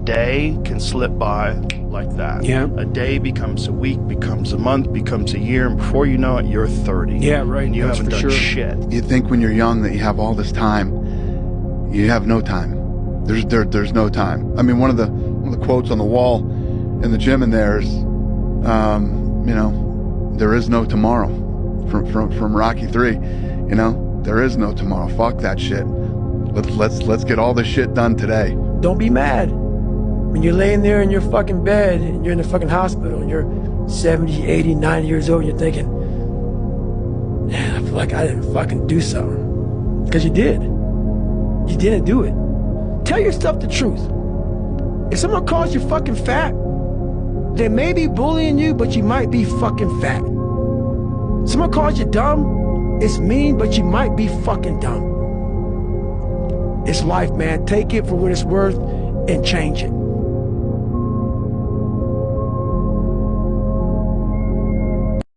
day can slip by like that. Yeah. A day becomes a week, becomes a month, becomes a year, and before you know it, you're 30. Yeah, right. And you That's haven't for done sure. shit. You think when you're young that you have all this time. You have no time. There's no time. I mean, one of the quotes on the wall in the gym in there is, you know, there is no tomorrow, from Rocky 3. You know, there is no tomorrow. Fuck that shit. Let's get all this shit done today. Don't be mad when you're laying there in your fucking bed and you're in the fucking hospital and you're 70, 80, 90 years old and you're thinking, man, I feel like I didn't fucking do something. Because you did. You didn't do it. Tell yourself the truth. If someone calls you fucking fat, they may be bullying you, but you might be fucking fat. Someone calls you dumb, it's mean, but you might be fucking dumb. It's life, man. Take it for what it's worth and change it.